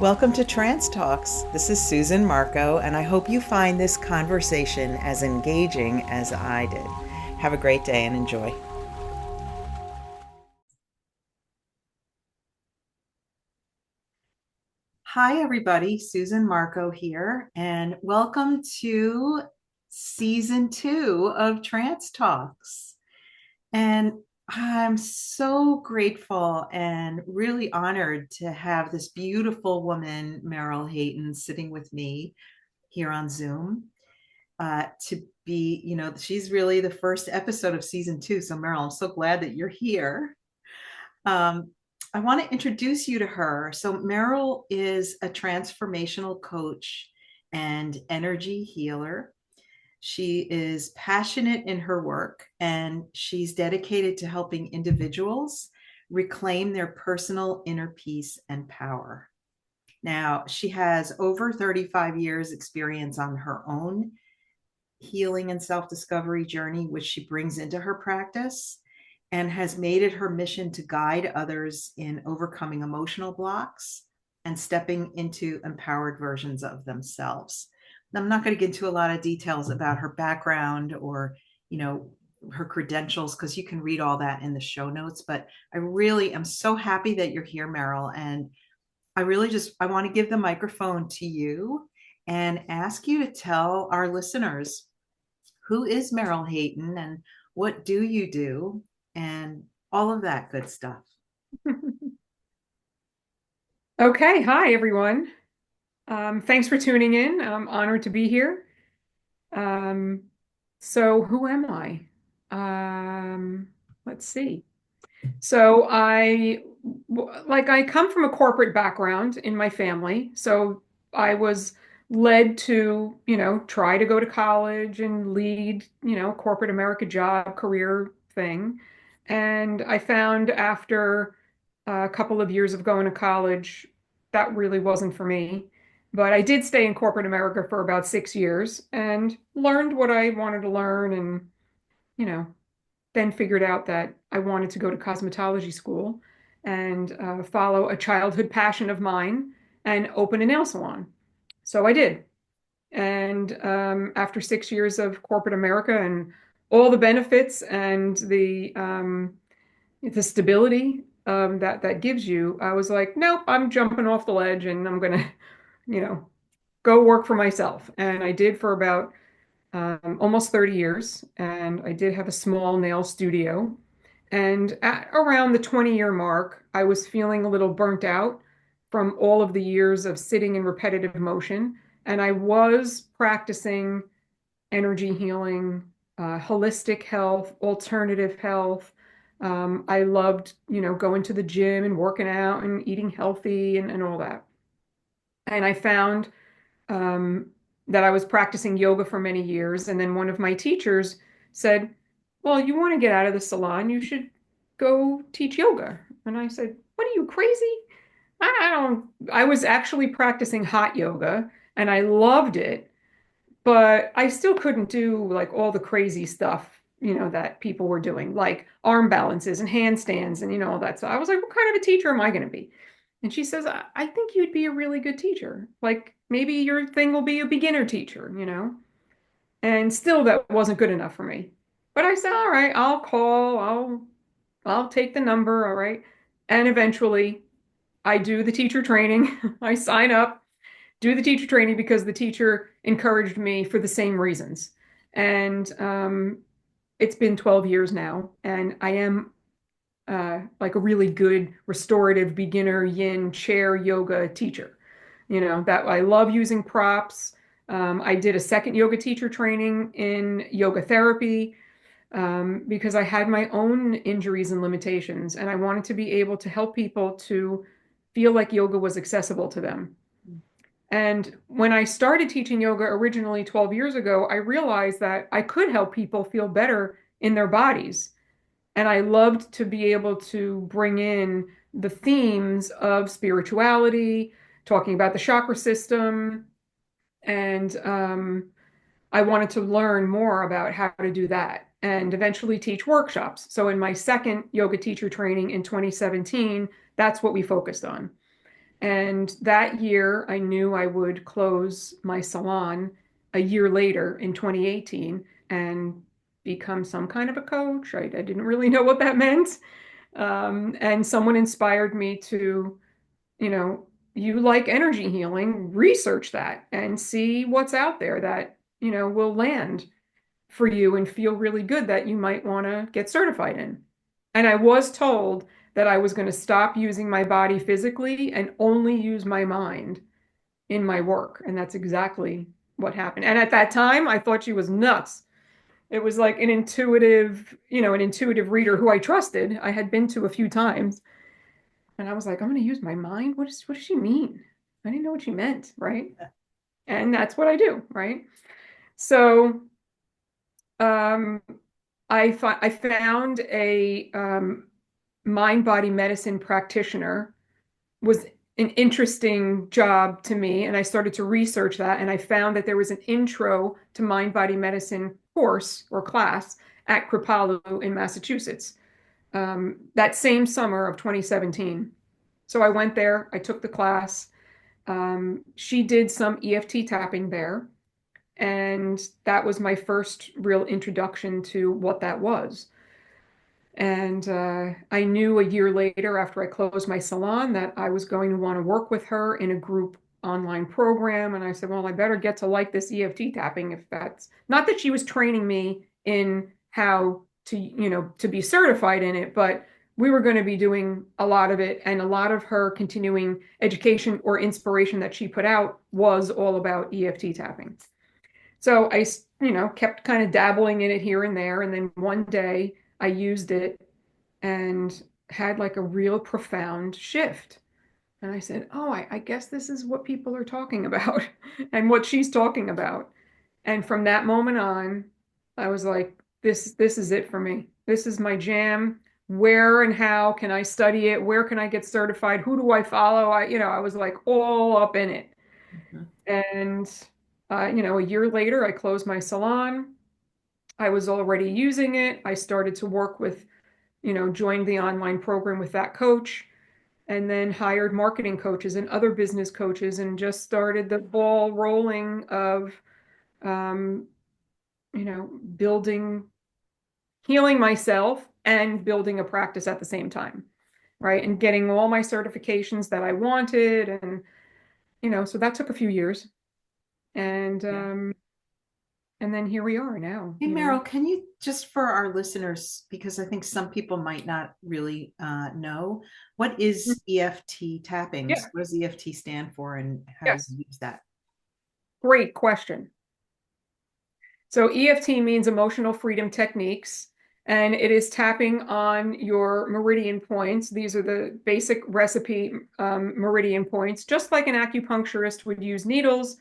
Welcome to Trance Talks. This is Susan Marco, and I hope you find this conversation as engaging as I did. Have a great day and enjoy. Hi, everybody. Susan Marco here, and welcome to season 2 of Trance Talks. And I'm so grateful and really honored to have this beautiful woman, Meryl Hayton, sitting with me here on Zoom. To be, she's really the first episode of season 2. So, Meryl, I'm so glad that you're here. Um, I want to introduce you to her. So, Meryl is a transformational coach and energy healer. She is passionate in her work and she's dedicated to helping individuals reclaim their personal inner peace and power. Now, she has over 35 years experience on her own healing and self-discovery journey, which she brings into her practice and has made it her mission to guide others in overcoming emotional blocks and stepping into empowered versions of themselves. Now, I'm not going to get into a lot of details about her background or, her credentials, because you can read all that in the show notes. But I really am so happy that you're here, Meryl. And I want to give the microphone to you and ask you to tell our listeners, who is Meryl Hayton and what do you do, and all of that good stuff. Okay, hi everyone. Thanks for tuning in. I'm honored to be here. Um, so who am I? Let's see. So I come from a corporate background in my family. So I was led to, try to go to college and lead, corporate America job career thing. And I found after a couple of years of going to college, that really wasn't for me. But I did stay in corporate America for about 6 years and learned what I wanted to learn and, you know, then figured out that I wanted to go to cosmetology school and follow a childhood passion of mine and open a nail salon. So I did. And after 6 years of corporate America and all the benefits and the stability that gives you, I was like, nope, I'm jumping off the ledge and I'm gonna, you know, go work for myself. And I did for about almost 30 years. And I did have a small nail studio. And at around the 20-year mark, I was feeling a little burnt out from all of the years of sitting in repetitive motion. And I was practicing energy healing, holistic health, alternative health. I loved, going to the gym and working out and eating healthy and all that. And I found um, that I was practicing yoga for many years. And then one of my teachers said, well, you want to get out of the salon, you should go teach yoga. And I said, what are you, crazy? I don't, I was actually practicing hot yoga and I loved it, but I still couldn't do like all the crazy stuff, that people were doing, like arm balances and handstands and, all that. So I was like, what kind of a teacher am I going to be? And she says, I think you'd be a really good teacher. Like maybe your thing will be a beginner teacher. And still that wasn't good enough for me. But I said, all right, I'll call, I'll take the number, all right. And eventually I do the teacher training. I sign up, do the teacher training because the teacher encouraged me for the same reasons. And it's been 12 years now, and I am like a really good restorative beginner yin chair yoga teacher. That I love using props. I did a second yoga teacher training in yoga therapy because I had my own injuries and limitations, and I wanted to be able to help people to feel like yoga was accessible to them. And when I started teaching yoga originally 12 years ago, I realized that I could help people feel better in their bodies. And I loved to be able to bring in the themes of spirituality, talking about the chakra system. And I wanted to learn more about how to do that and eventually teach workshops. So in my second yoga teacher training in 2017, that's what we focused on. And that year, I knew I would close my salon a year later in 2018 and become some kind of a coach. I didn't really know what that meant. And someone inspired me to, you know, you like energy healing, research that and see what's out there that, will land for you and feel really good that you might want to get certified in. And I was told that I was going to stop using my body physically and only use my mind in my work. And that's exactly what happened. And at that time, I thought she was nuts. It was like an intuitive reader who I trusted. I had been to a few times. And I was like, I'm going to use my mind. What does she mean? I didn't know what she meant, right? And that's what I do, right? So um, I found a mind body medicine practitioner was an interesting job to me, and I started to research that, and I found that there was an intro to mind body medicine course or class at Kripalu in Massachusetts that same summer of 2017. So I went there, I took the class. She did some EFT tapping there, and that was my first real introduction to what that was. And I knew a year later, after I closed my salon, that I was going to want to work with her in a group online program. And I said, well, I better get to like this EFT tapping if that's not that she was training me in how to, to be certified in it, but we were going to be doing a lot of it. And a lot of her continuing education or inspiration that she put out was all about EFT tapping. So I, kept kind of dabbling in it here and there. And then one day I used it and had like a real profound shift. And I said, oh, I guess this is what people are talking about and what she's talking about. And from that moment on, I was like, this is it for me. This is my jam. Where and how can I study it? Where can I get certified? Who do I follow? I was like all up in it. Mhm. And a year later, I closed my salon. I was already using it. I started to work with, joined the online program with that coach and then hired marketing coaches and other business coaches and just started the ball rolling of, um, building, healing myself and building a practice at the same time, right? And getting all my certifications that I wanted. And, so that took a few years. And, Yeah. and then here we are now, Hey, Meryl, can you just for our listeners, because I think some people might not really know, what is EFT tapping? Yeah, What does EFT stand for and how do yes. you use that? Great question. So EFT means emotional freedom techniques, and it is tapping on your meridian points. These are the basic recipe meridian points, just like an acupuncturist would use needles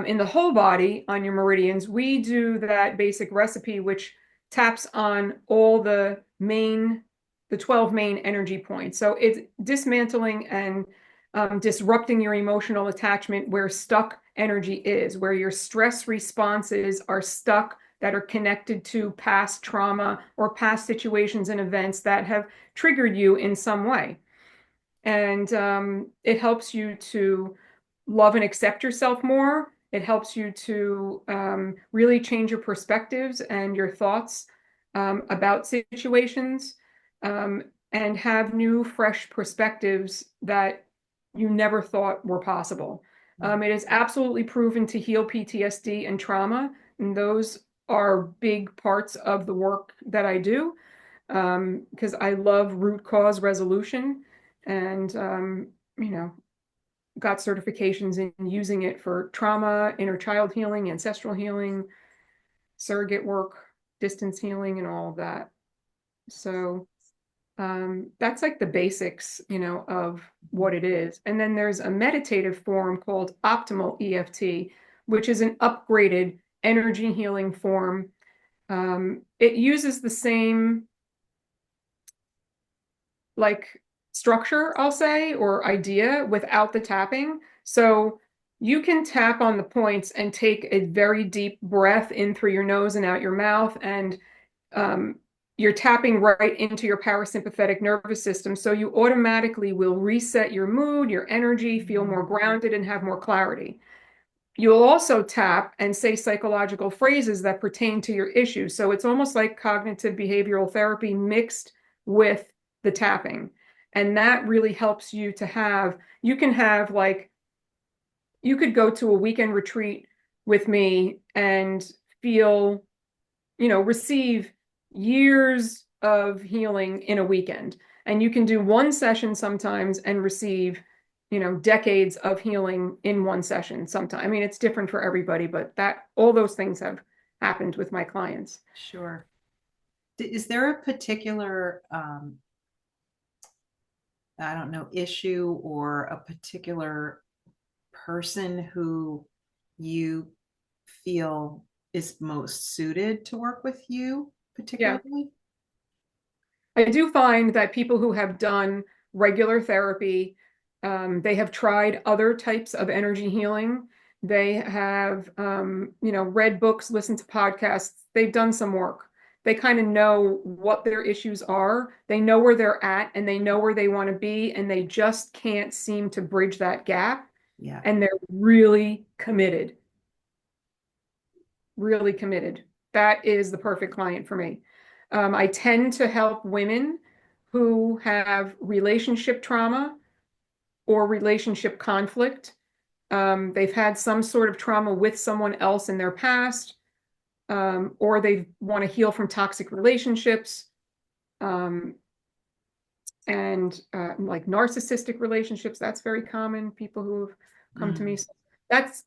in the whole body on your meridians. We do that basic recipe, which taps on all the 12 main energy points. So it's dismantling and disrupting your emotional attachment where stuck energy is, where your stress responses are stuck that are connected to past trauma or past situations and events that have triggered you in some way. And it helps you to love and accept yourself more. It helps you to really change your perspectives and your thoughts about situations um, and have new, fresh perspectives that you never thought were possible. It is absolutely proven to heal PTSD and trauma, and those are big parts of the work that I do because I love root cause resolution and, got certifications in using it for trauma, inner child healing, ancestral healing, surrogate work, distance healing, and all of that. So that's like the basics, of what it is. And then there's a meditative form called Optimal EFT, which is an upgraded energy healing form. It uses the same like structure, I'll say, or idea without the tapping. So you can tap on the points and take a very deep breath in through your nose and out your mouth. And um, you're tapping right into your parasympathetic nervous system. So you automatically will reset your mood, your energy, feel more Mm. grounded, and have more clarity. You'll also tap and say psychological phrases that pertain to your issue. So it's almost like cognitive behavioral therapy mixed with the tapping. And that really helps you to have, you can have like, you could go to a weekend retreat with me and feel, receive years of healing in a weekend. And you can do one session sometimes and receive, decades of healing in one session sometimes. I mean, it's different for everybody, but that all those things have happened with my clients. Sure. Is there a particular, I don't know, issue or a particular person who you feel is most suited to work with you Yeah. particularly? I do find that people who have done regular therapy, they have tried other types of energy healing. They have, read books, listened to podcasts. They've done some work. They kind of know what their issues are. They know where they're at and they know where they want to be, and they just can't seem to bridge that gap. Yeah. And they're really committed, really committed. That is the perfect client for me. I tend to help women who have relationship trauma or relationship conflict. They've had some sort of trauma with someone else in their past, or they want to heal from toxic relationships. Um, and like narcissistic relationships, that's very common. People who have come to me. Mm. So that's,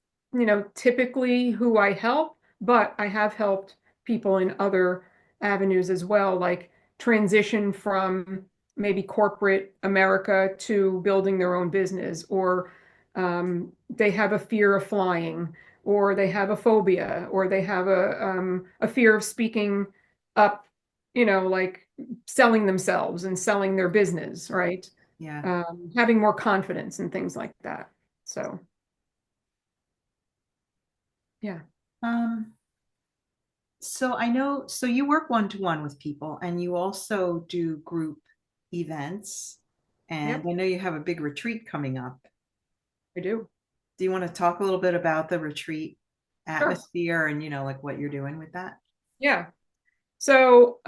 typically who I help, but I have helped people in other avenues as well, like transition from maybe corporate America to building their own business, or they have a fear of flying, or they have a phobia, or they have a fear of speaking up, like selling themselves and selling their business, right? Yeah. Having more confidence and things like that. So, yeah. Um, so I know, so you work one-to-one with people and you also do group events. And Yep, I know you have a big retreat coming up. I do. Do you want to talk a little bit about the retreat Sure. atmosphere and, like what you're doing with that? Yeah. So,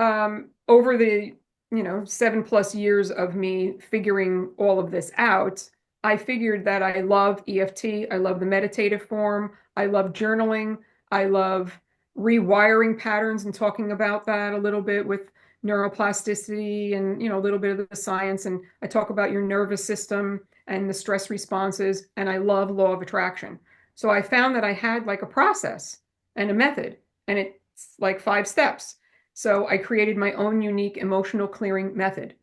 over the, 7+ years of me figuring all of this out, I figured that I love EFT. I love the meditative form. I love journaling. I love rewiring patterns and talking about that a little bit with neuroplasticity and, a little bit of the science. And I talk about your nervous system and the stress responses. And I love law of attraction. So I found that I had like a process and a method, and it's like 5 steps. So I created my own unique emotional clearing method.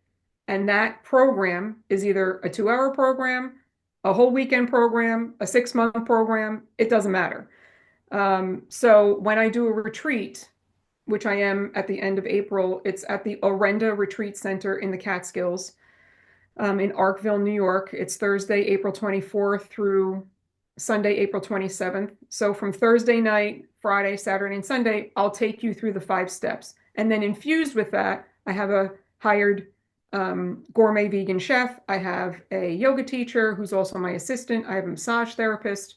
And that program is either a 2-hour program, a whole weekend program, a 6-month program. It doesn't matter. So when I do a retreat, which I am at the end of April, it's at the Orenda Retreat Center in the Catskills, in Arkville, New York. It's Thursday, April 24th through Sunday, April 27th. So from Thursday night, Friday, Saturday, and Sunday, I'll take you through the 5 steps. And then infused with that, I have a hired gourmet vegan chef. I have a yoga teacher who's also my assistant. I have a massage therapist.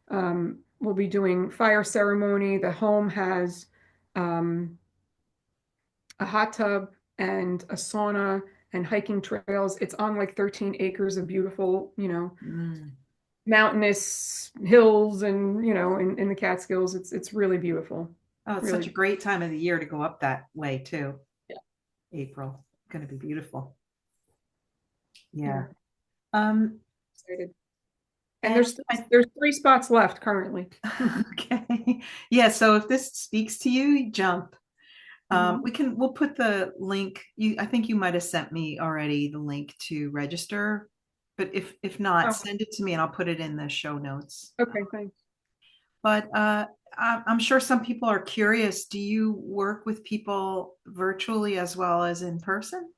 We'll be doing fire ceremony. The home has um, a hot tub and a sauna and hiking trails. It's on like 13 acres of beautiful, Mm. mountainous hills and, in the Catskills. It's really beautiful. Oh, it's such Really. a great time of the year to go up that way too. Yeah. April. Going to be beautiful. Yeah. Yeah. Um, Excited. And and there's I, there's 3 spots left currently. okay. Yeah, so if this speaks to you, jump. Mhm. We'll put the link. I think you might have sent me already the link to register, but if not, Oh, send it to me and I'll put it in the show notes. okay, thanks. But I'm sure some people are curious. Do you work with people virtually as well as in person?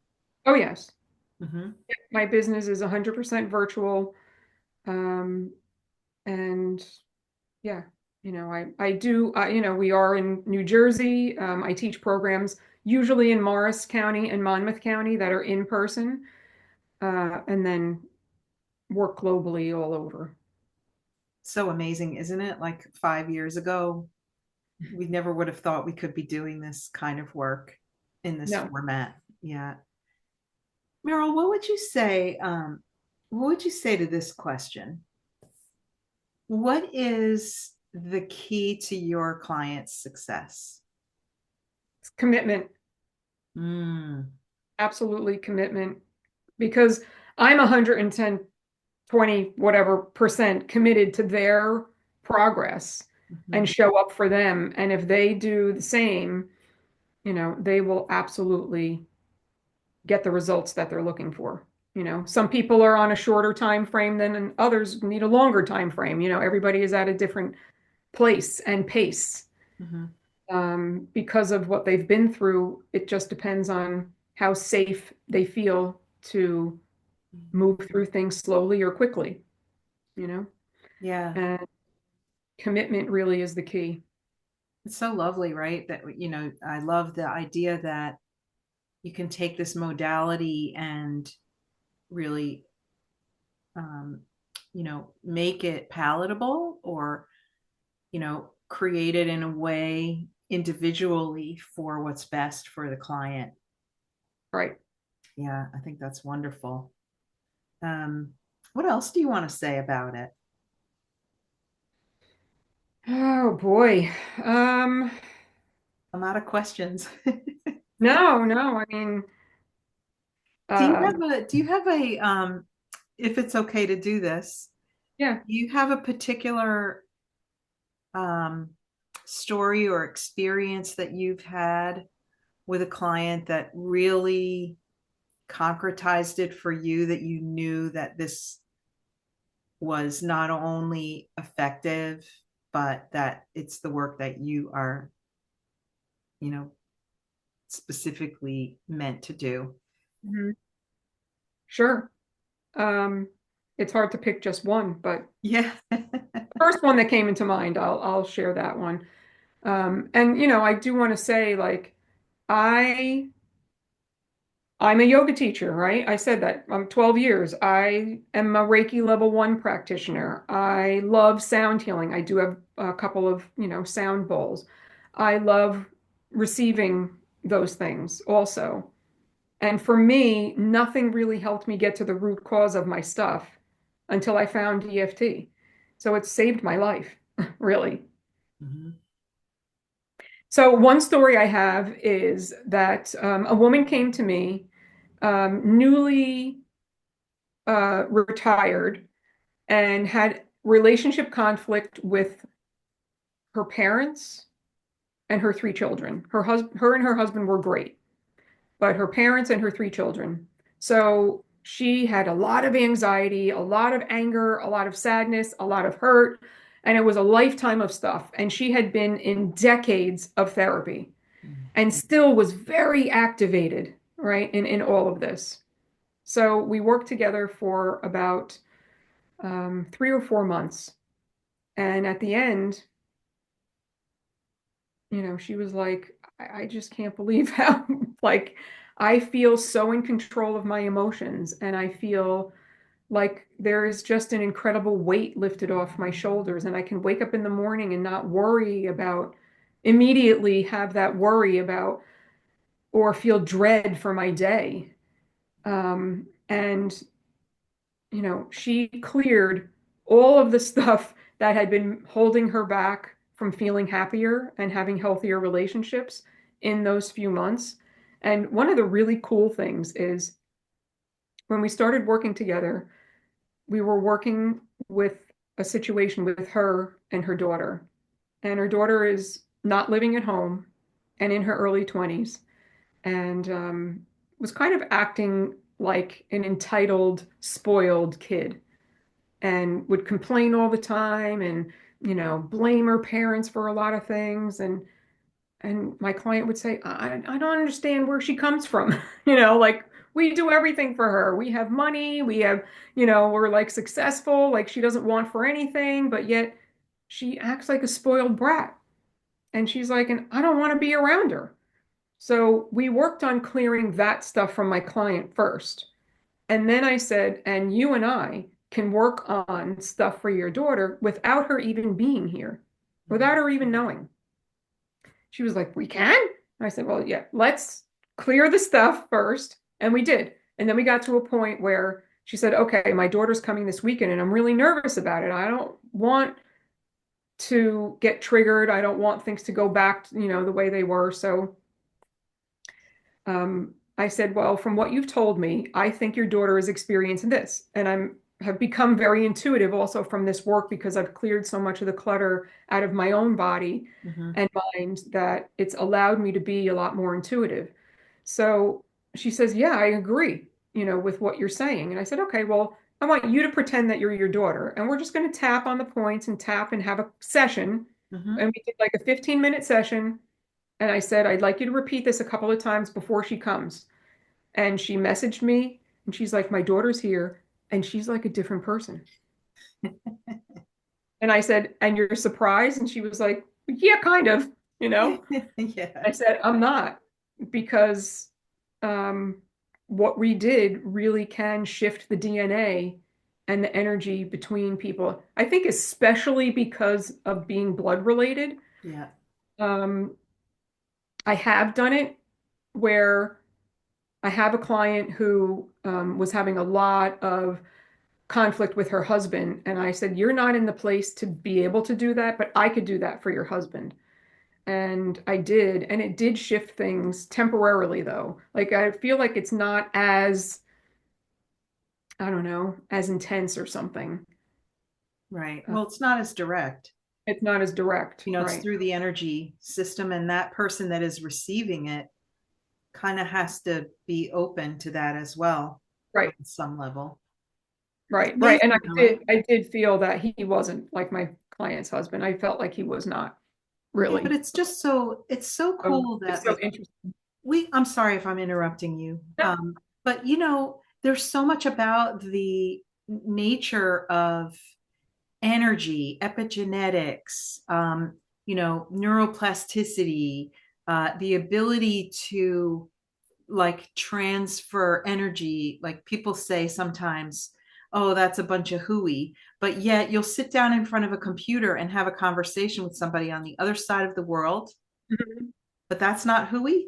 Oh, yes. Hmm. My business is 100% virtual. Um, and yeah, I do, we are in New Jersey. I teach programs usually in Morris County and Monmouth County that are in person, and then work globally all over. So amazing, isn't it? Like 5 years ago, we never would have thought we could be doing this kind of work in this No. format. Yeah. Meryl, what would you say to this question? What is the key to your client's success? It's commitment, Mm, absolutely commitment, because I'm 110, 20, whatever percent committed to their progress and mhm, show up for them. And if they do the same, they will absolutely get the results that they're looking for. Some people are on a shorter time frame than and others need a longer time frame. Everybody is at a different place and pace. mhm, Because of what they've been through, it just depends on how safe they feel to mhm. move through things slowly or quickly, you know? Yeah, And commitment really is the key. it's so lovely, right? That, I love the idea that you can take this modality and really, um, make it palatable or, create it in a way individually for what's best for the client. Right. Yeah, I think that's wonderful. Um, what else do you want to say about it? Oh boy. Um, I'm out of questions. no, no, I mean, uh, Do you have a if it's okay to do this, yeah. do you have a particular um story or experience that you've had with a client that really concretized it for you, that you knew that this was not only effective, but that it's the work that you are, you know, specifically meant to do? Mhm. Sure. Um, it's hard to pick just one, but Yeah. the first one that came into mind, I'll share that one. And I do want to say, like, I I'm a yoga teacher, right? I said that. I'm 12 years. I am a Reiki level 1 practitioner. I love sound healing. I do have a couple of, sound bowls. I love receiving those things also. And for me, nothing really helped me get to the root cause of my stuff until I found EFT. So it saved my life, really. Mhm. So one story I have is that a woman came to me, newly retired, and had relationship conflict with her parents and her three children. Her and her husband were great, but her parents and her three children. So she had a lot of anxiety, a lot of anger, a lot of sadness, a lot of hurt, and it was a lifetime of stuff. And she had been in decades of therapy and still was very activated, right, in all of this. So we worked together for about 3 or 4 months. And at the end, she was like, I just can't believe how, like, I feel so in control of my emotions. And I feel like there is just an incredible weight lifted off my shoulders. And I can wake up in the morning and not worry about, immediately have that worry about, or feel dread for my day. And she cleared all of the stuff that had been holding her back from feeling happier and having healthier relationships in those few months. And one of the really cool things is when we started working together, we were working with a situation with her and her daughter. And her daughter is not living at home and in her early 20s, and was kind of acting like an entitled, spoiled kid, and would complain all the time and blame her parents for a lot of things. And my client would say, I don't understand where she comes from. Like, we do everything for her. We have money, we have, we're like successful, like she doesn't want for anything, but yet she acts like a spoiled brat. And she's like, and I don't want to be around her. So we worked on clearing that stuff from my client first. And then I said, and you and I can work on stuff for your daughter without her even being here, without her even knowing. She was like, we can? I said, well, yeah, let's clear the stuff first. And we did. And then we got to a point where she said, okay, my daughter's coming this weekend and I'm really nervous about it. I don't want to get triggered. I don't want things to go back, the way they were. So I said, well, from what you've told me, I think your daughter is experiencing this. And have become very intuitive also from this work because I've cleared so much of the clutter out of my own body Mm-hmm. and mind that it's allowed me to be a lot more intuitive. So she says, yeah, I agree, with what you're saying. And I said, okay, well, I want you to pretend that you're your daughter. And we're just going to tap on the points and tap and have a session. Mm-hmm. And we did like a 15-minute session. And I said, I'd like you to repeat this a couple of times before she comes. And she messaged me and she's like, my daughter's here and she's like a different person. And I said, and you're surprised? And she was like, yeah, kind of, you know. Yeah. I said, I'm not, because um, what we did really can shift the DNA and the energy between people. I think especially because of being blood related. Yeah. Um, I have done it where I have a client who was having a lot of conflict with her husband. And I said, you're not in the place to be able to do that, but I could do that for your husband. And I did. And it did shift things temporarily, though. Like, I feel like it's not as, I don't know, as intense or something. Right. Uh, Well, it's not as direct. it's not as direct. It's Right. through the energy system, and that person that is receiving it kind of has to be open to that as well on Right. some level. It's Right. Right. And amazing, Meryl. I did feel that he wasn't like my client's husband. I felt like he was not Yeah, but really. it's so So cool it's that so like interesting. I'm sorry if I'm interrupting you. No. But there's so much about the nature of energy, epigenetics, neuroplasticity, the ability to like transfer energy. Like people say sometimes, oh, that's a bunch of hooey. But yet you'll sit down in front of a computer and have a conversation with somebody on the other side of the world, Mhm. but that's not hooey.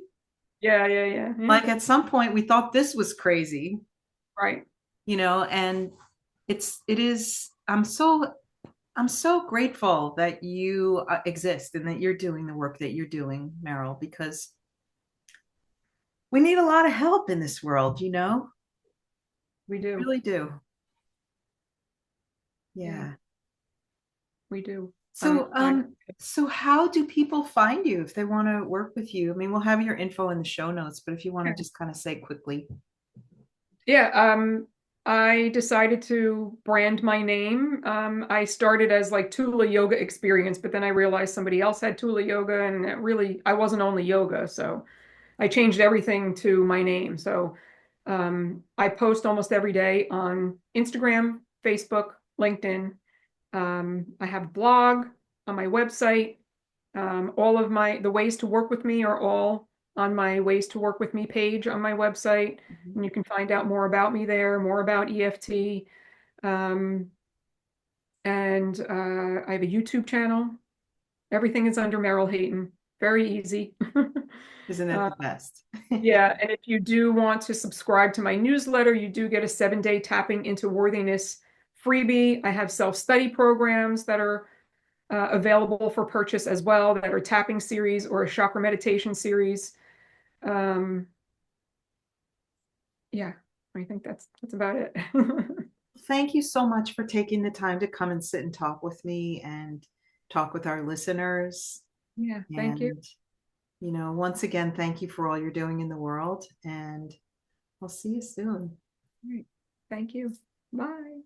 Yeah. Yeah. Yeah. Yeah. Like at some point we thought this was crazy, Right. and it is, I'm so grateful that you exist and that you're doing the work that you're doing, Meryl, because we need a lot of help in this world, We do. really do. Yeah. Yeah. We do. So, I'm so how do people find you if they want to work with you? I mean, we'll have your info in the show notes, but if you want to just kind of say quickly. Yeah, I decided to brand my name. I started as like Tula Yoga Experience, but then I realized somebody else had Tula Yoga, and I wasn't only yoga, so I changed everything to my name. So I post almost every day on Instagram, Facebook, LinkedIn. I have a blog on my website. All of the ways to work with me are all on my ways to work with me page on my website. Mhm. And you can find out more about me there, more about EFT. Um, and I have a YouTube channel. Everything is under Meryl Hayton. Very easy. Isn't it Uh, the best? yeah. And if you do want to subscribe to my newsletter, you do get a 7-day tapping into worthiness freebie. I have self-study programs that are available for purchase as well, that are tapping series or a chakra meditation series. Um, yeah, I think that's about it. Thank you so much for taking the time to come and sit and talk with me and talk with our listeners. Yeah, thank you. And, once again, thank you for all you're doing in the world. And I'll see you soon. All right. Thank you. Bye.